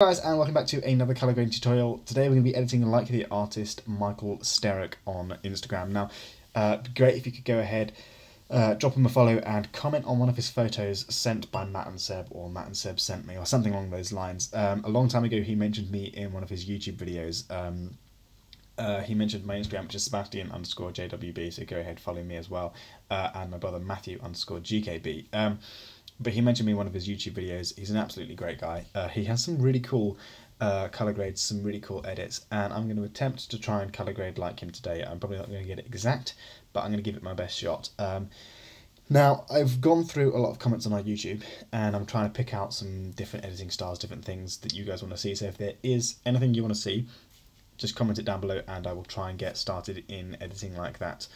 Guys, and welcome back to another colour grading tutorial. Today we're going to be editing like the artist Michael Steric on Instagram. Now, it'd be great if you could go ahead, drop him a follow and comment on one of his photos sent by Matt and Seb, or Matt and Seb sent me, or something along those lines. A long time ago he mentioned me in one of his YouTube videos. He mentioned my Instagram, which is Sebastian_JWB, so go ahead, follow me as well, and my brother Matthew_GKB. But he mentioned me in one of his YouTube videos. He's an absolutely great guy. He has some really cool colour grades, some really cool edits, and I'm going to attempt to try and colour grade like him today. I'm probably not going to get it exact, but I'm going to give it my best shot. Now, I've gone through a lot of comments on our YouTube, and I'm trying to pick out some different editing styles, different things that you guys want to see. So if there is anything you want to see, just comment it down below and I will try and get started in editing like that.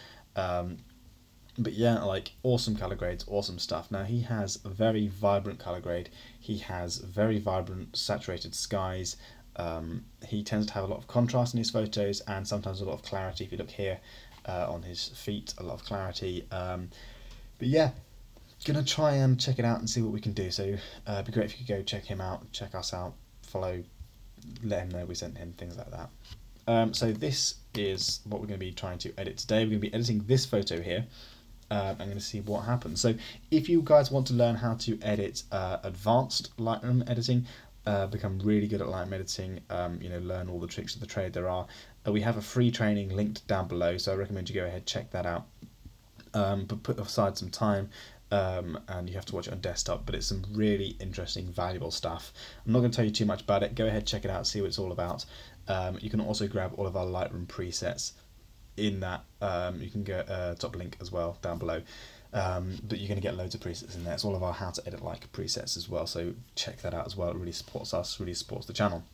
But yeah, like, awesome colour grades, awesome stuff. Now, he has a very vibrant colour grade. He has very vibrant saturated skies. He tends to have a lot of contrast in his photos and sometimes a lot of clarity. If you look here on his feet, a lot of clarity. But yeah, gonna try and check it out and see what we can do. So it'd be great if you could go check him out, check us out, follow, let him know we sent him, things like that. So this is what we're going to be trying to edit today. We're going to be editing this photo here. I'm going to see what happens. So if you guys want to learn how to edit advanced Lightroom editing, become really good at Lightroom editing, learn all the tricks of the trade there are, we have a free training linked down below, so I recommend you go ahead, check that out. But put aside some time, and you have to watch it on desktop, but it's some really interesting, valuable stuff. I'm not going to tell you too much about it. Go ahead, check it out, see what it's all about. You can also grab all of our Lightroom presets in that. You can go top link as well down below, but you're going to get loads of presets in there. It's all of our how to edit like presets as well, so check that out as well. It really supports us, really supports the channel.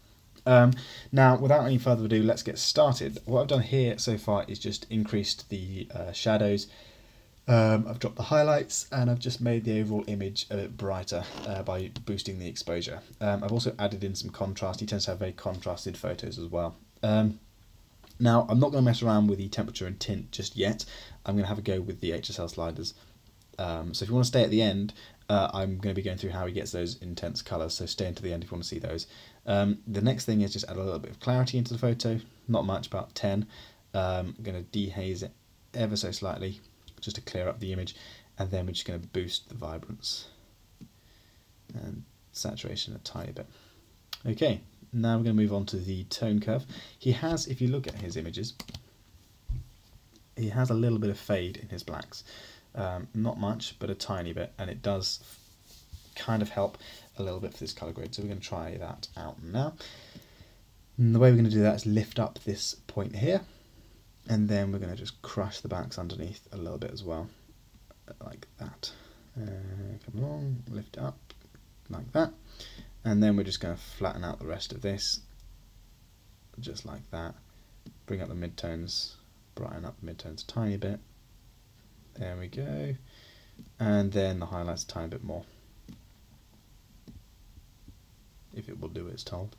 Now, without any further ado, let's get started. What I've done here so far is just increased the shadows. I've dropped the highlights and I've just made the overall image a bit brighter by boosting the exposure. I've also added in some contrast. He tends to have very contrasted photos as well. Now, I'm not going to mess around with the temperature and tint just yet. I'm going to have a go with the HSL sliders. So if you want to stay at the end, I'm going to be going through how he gets those intense colours, so stay until the end if you want to see those. The next thing is just add a little bit of clarity into the photo, not much, about 10. I'm going to dehaze it ever so slightly, just to clear up the image, and then we're just going to boost the vibrance and saturation a tiny bit. Okay. Now we're going to move on to the tone curve. He has, if you look at his images, he has a little bit of fade in his blacks. Not much, but a tiny bit, and it does kind of help a little bit for this colour grade. So we're going to try that out now. And the way we're going to do that is lift up this point here, and then we're going to just crush the backs underneath a little bit as well, like that. Come along, lift it up, like that. And then we're just going to flatten out the rest of this, just like that. Bring up the midtones, brighten up the midtones a tiny bit. There we go. And then the highlights a tiny bit more. If it will do what it's told.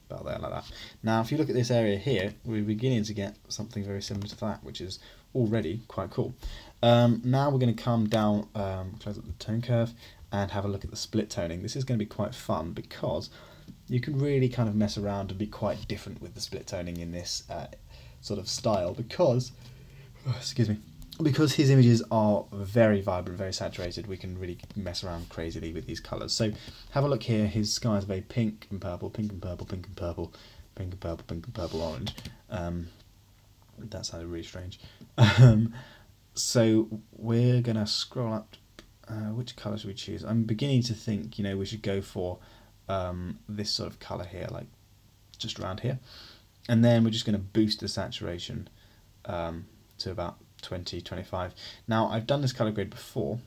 About there, like that. Now, if you look at this area here, we're beginning to get something very similar to that, which is already quite cool. Now we're going to come down, close up the tone curve, and have a look at the split toning. This is going to be quite fun because you can really kind of mess around and be quite different with the split toning in this sort of style because, because his images are very vibrant, very saturated. We can really mess around crazily with these colours. So have a look here. His sky is very pink and purple, pink and purple, pink and purple, pink and purple, pink and purple, orange. That sounded really strange. So we're going to scroll up. Which colour should we choose? I'm beginning to think, we should go for this sort of colour here, like just around here. And then we're just going to boost the saturation to about 20, 25. Now, I've done this colour grade before,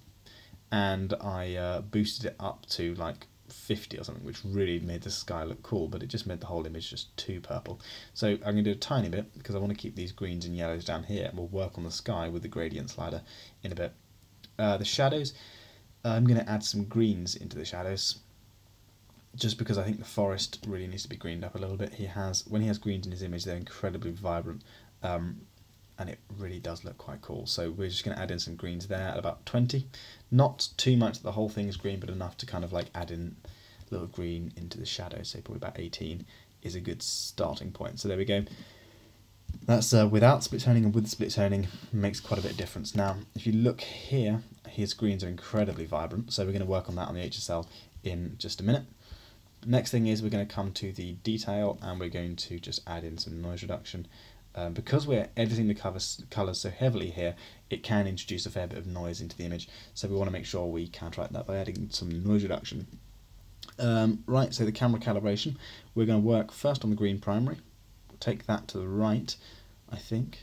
and I boosted it up to like 50 or something, which really made the sky look cool, but it just made the whole image just too purple. So I'm going to do a tiny bit, because I want to keep these greens and yellows down here, and we'll work on the sky with the gradient slider in a bit. The shadows, I'm going to add some greens into the shadows, just because I think the forest really needs to be greened up a little bit. When he has greens in his image, they're incredibly vibrant, and it really does look quite cool. So we're just going to add in some greens there at about 20. Not too much that the whole thing is green, but enough to kind of like add in little green into the shadow, so probably about 18 is a good starting point. So there we go. That's without split toning, and with split toning makes quite a bit of difference. Now, if you look here, his greens are incredibly vibrant, so we're going to work on that on the HSL in just a minute. Next thing is we're going to come to the detail, and we're going to just add in some noise reduction. Because we're editing the colours so heavily here, it can introduce a fair bit of noise into the image, so we want to make sure we counteract that by adding some noise reduction. Right, so the camera calibration, we're going to work first on the green primary. We'll take that to the right, I think.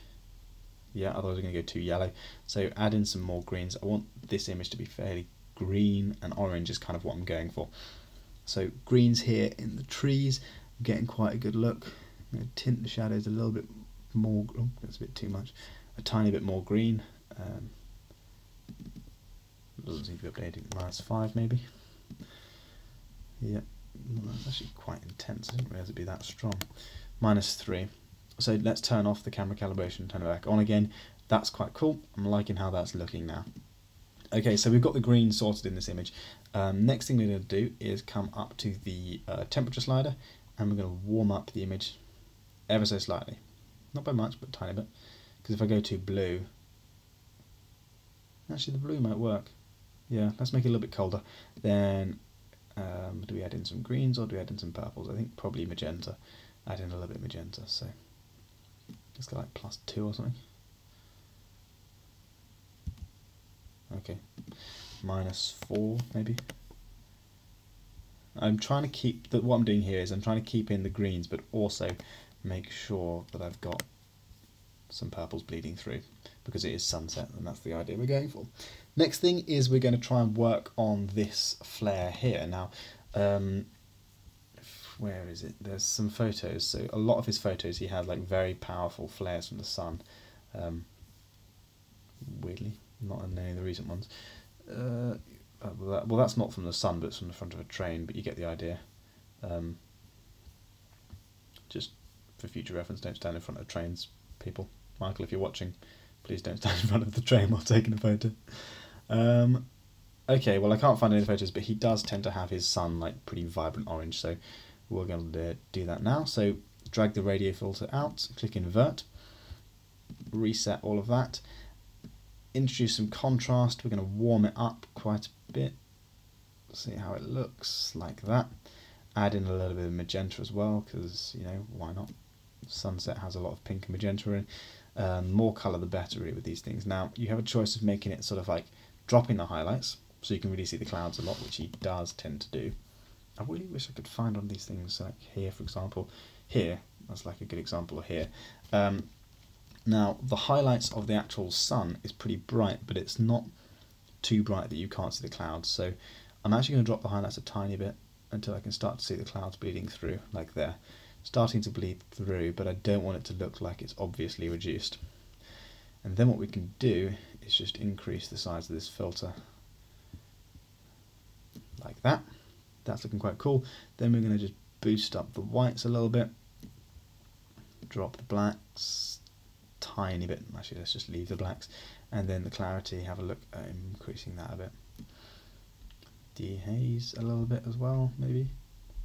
Yeah, otherwise we're going to go too yellow. So add in some more greens. I want this image to be fairly green, and orange is kind of what I'm going for. So greens here in the trees, I'm getting quite a good look. I'm going to tint the shadows a little bit more. Oh, that's a bit too much. A tiny bit more green. Doesn't seem to be updating. -5 maybe. Yeah, well, that's actually quite intense. I didn't realise it'd be that strong. -3. So let's turn off the camera calibration, turn it back on again. That's quite cool. I'm liking how that's looking now. Okay, so we've got the green sorted in this image. Next thing we're going to do is come up to the temperature slider, and we're going to warm up the image ever so slightly. Not by much, but a tiny bit. Because if I go to blue, actually the blue might work. Yeah, let's make it a little bit colder. Then do we add in some greens or do we add in some purples? I think probably magenta. Add in a little bit of magenta, so let's go like +2 or something. Okay, -4 maybe. I'm trying to keep, what I'm doing here is I'm trying to keep in the greens, but also make sure that I've got some purples bleeding through, because it is sunset, and that's the idea we're going for. Next thing is we're going to try and work on this flare here. Now, where is it? There's some photos. So a lot of his photos, he had like very powerful flares from the sun. Weirdly, not in any of the recent ones. Well, that's not from the sun, but it's from the front of a train, but you get the idea. Just for future reference, don't stand in front of trains, people. Michael, if you're watching, please don't stand in front of the train while taking a photo. Okay, well I can't find any photos, but he does tend to have his sun like pretty vibrant orange, so we're going to do that now. So drag the radio filter out, click invert, reset all of that, introduce some contrast. We're going to warm it up quite a bit, see how it looks, like that. Add in a little bit of magenta as well, because, you know, why not? Sunset has a lot of pink and magenta in. More colour the better really with these things. Now you have a choice of making it sort of like dropping the highlights, so you can really see the clouds a lot, which he does tend to do. I really wish I could find one of these things, like here for example. Here, that's like a good example of here. Now the highlights of the actual sun is pretty bright, but it's not too bright that you can't see the clouds. So I'm actually going to drop the highlights a tiny bit until I can start to see the clouds bleeding through, like there. Starting to bleed through, but I don't want it to look like it's obviously reduced. And then what we can do is just increase the size of this filter, like that. That's looking quite cool. Then we're going to just boost up the whites a little bit, drop the blacks, tiny bit, actually let's just leave the blacks, and then the clarity, have a look at increasing that a bit. Dehaze a little bit as well, maybe.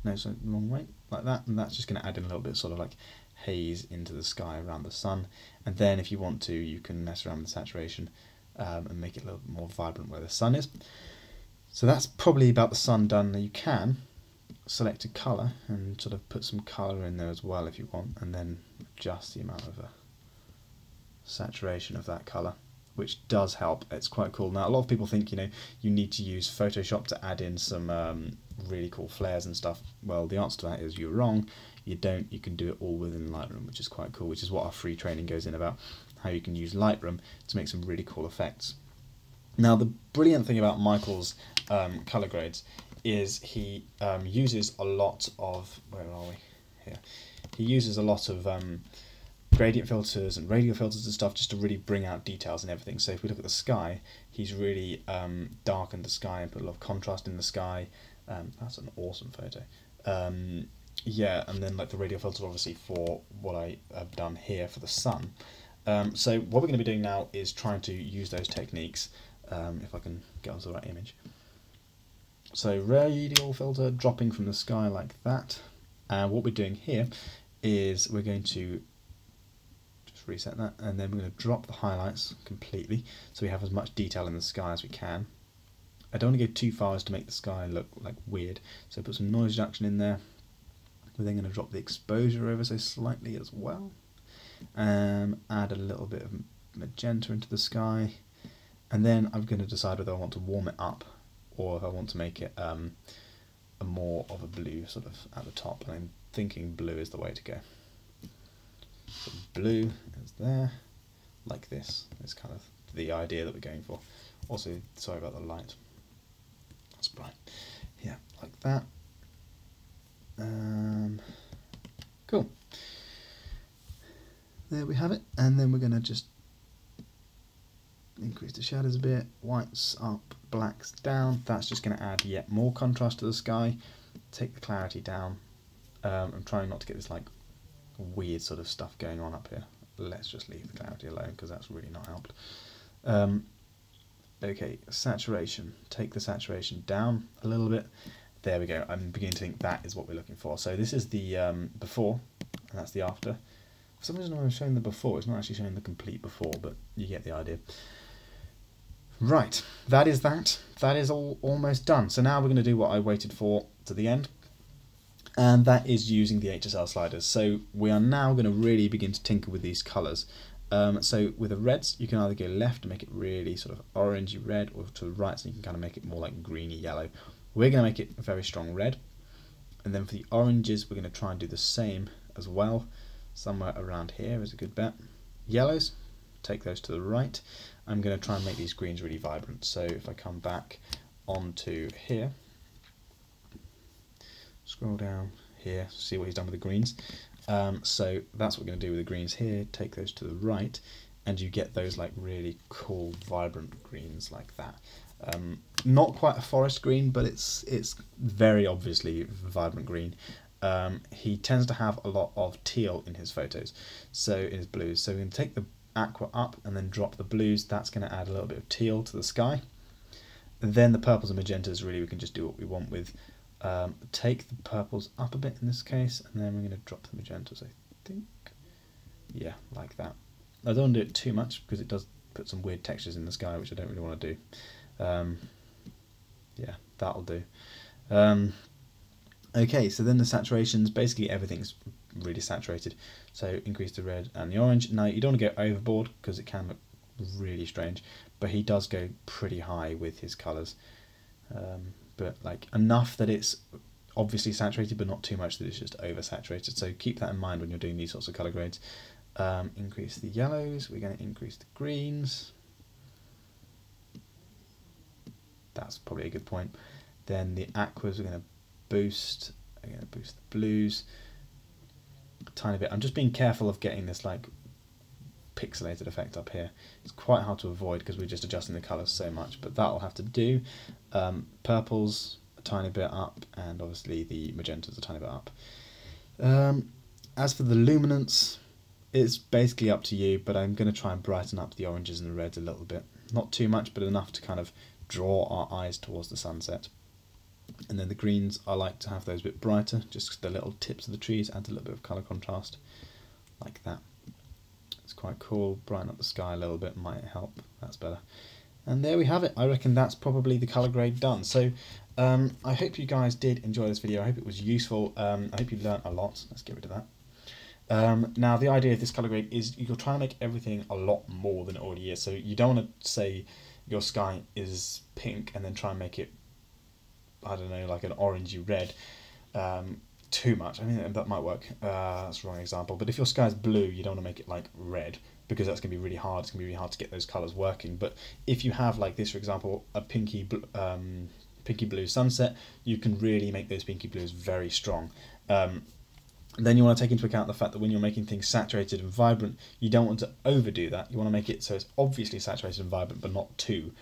No, so wrong way, like that, and that's just going to add in a little bit sort of like haze into the sky around the sun. And then if you want to, you can mess around with saturation and make it a little bit more vibrant where the sun is. So that's probably about the sun done. Now you can select a colour and sort of put some colour in there as well if you want, and then adjust the amount of saturation of that colour, which does help. It's quite cool. Now a lot of people think, you know, you need to use Photoshop to add in some really cool flares and stuff. Well, the answer to that is you're wrong. You don't. You can do it all within Lightroom, which is quite cool, which is what our free training goes in about, how you can use Lightroom to make some really cool effects. Now the brilliant thing about Michael's colour grades is he uses a lot of, where are we? Here. He uses a lot of gradient filters and radial filters and stuff just to really bring out details and everything. So if we look at the sky, he's really darkened the sky and put a lot of contrast in the sky. That's an awesome photo. Yeah, and then like the radial filter obviously for what I have done here for the sun. So what we're going to be doing now is trying to use those techniques, if I can get onto the right image, So radial filter dropping from the sky like that. And what we're doing here is we're going to just reset that, and then we're going to drop the highlights completely so we have as much detail in the sky as we can. I don't want to go too far as to make the sky look like weird, so put some noise reduction in there. We're then going to drop the exposure ever so slightly as well. Add a little bit of magenta into the sky, and then I'm going to decide whether I want to warm it up or if I want to make it a more of a blue sort of at the top, and I'm thinking blue is the way to go. So blue is there, like this. It's kind of the idea that we're going for. Also, sorry about the light. That's bright. Yeah, like that. Cool. There we have it, and then we're going to just increase the shadows a bit, whites up, blacks down. That's just going to add yet more contrast to the sky. Take the clarity down. I'm trying not to get this like weird sort of stuff going on up here. Let's just leave the clarity alone because that's really not helped. Okay, saturation. Take the saturation down a little bit. There we go. I'm beginning to think that is what we're looking for. So this is the before, and that's the after. For some reason I'm showing the before. It's not actually showing the complete before, but you get the idea. Right, that is that. That is all almost done. So now we're going to do what I waited for to the end, and that is using the HSL sliders. So we are now going to really begin to tinker with these colours. So with the reds, you can either go left and make it really sort of orangey red, or to the right, so you can kind of make it more like greeny yellow. We're going to make it a very strong red, and then for the oranges, we're going to try and do the same as well. Somewhere around here is a good bet. Yellows, take those to the right. I'm going to try and make these greens really vibrant. So if I come back onto here, scroll down here, see what he's done with the greens. So that's what we're going to do with the greens here. Take those to the right, and you get those like really cool, vibrant greens like that. Not quite a forest green, but it's very obviously vibrant green. He tends to have a lot of teal in his photos, so in his blues. So we're going to take the aqua up and then drop the blues. That's going to add a little bit of teal to the sky. And then the purples and magentas, really we can just do what we want with. Take the purples up a bit in this case, and then we're going to drop the magentas, I think. Yeah, like that. I don't want to do it too much because it does put some weird textures in the sky, which I don't really want to do. Yeah, that'll do. Okay, so then the saturations, basically everything's really saturated. So increase the red and the orange. Now you don't want to go overboard because it can look really strange, but he does go pretty high with his colours. But like enough that it's obviously saturated, but not too much that it's just oversaturated. So keep that in mind when you're doing these sorts of colour grades. Increase the yellows, we're going to increase the greens. That's probably a good point. Then the aquas we're going to boost. I'm going to boost the blues a tiny bit. I'm just being careful of getting this like pixelated effect up here. It's quite hard to avoid because we're just adjusting the colours so much, but that'll have to do. Purples a tiny bit up, and obviously the magentas a tiny bit up. As for the luminance, it's basically up to you, but I'm going to try and brighten up the oranges and the reds a little bit. Not too much, but enough to kind of draw our eyes towards the sunset. And then the greens, I like to have those a bit brighter, just the little tips of the trees add a little bit of colour contrast, like that. It's quite cool. Brighten up the sky a little bit might help. That's better. And there we have it. I reckon that's probably the colour grade done. So I hope you guys did enjoy this video. I hope it was useful. I hope you learnt a lot. Let's get rid of that. Now the idea of this colour grade is you'll try and make everything a lot more than it already is. So you don't want to say your sky is pink and then try and make it, I don't know, like an orangey red too much. I mean, that might work. That's the wrong example. But if your sky is blue, you don't want to make it like red, because that's going to be really hard. It's going to be really hard to get those colours working. But if you have, like this, for example, a pinky blue sunset, you can really make those pinky blues very strong. Then you want to take into account the fact that when you're making things saturated and vibrant, you don't want to overdo that. You want to make it so it's obviously saturated and vibrant, but not too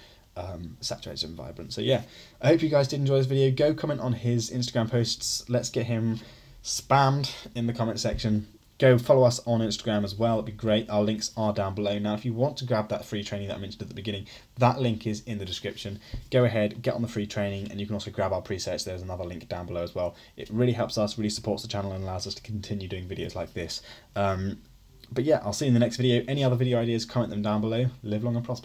saturated and vibrant. So yeah, I hope you guys did enjoy this video. Go comment on his Instagram posts. Let's get him spammed in the comment section. Go follow us on Instagram as well. It'd be great. Our links are down below. Now, if you want to grab that free training that I mentioned at the beginning, that link is in the description. Go ahead, get on the free training, and you can also grab our presets. There's another link down below as well. It really helps us, really supports the channel, and allows us to continue doing videos like this. But yeah, I'll see you in the next video. Any other video ideas, comment them down below. Live long and prosper.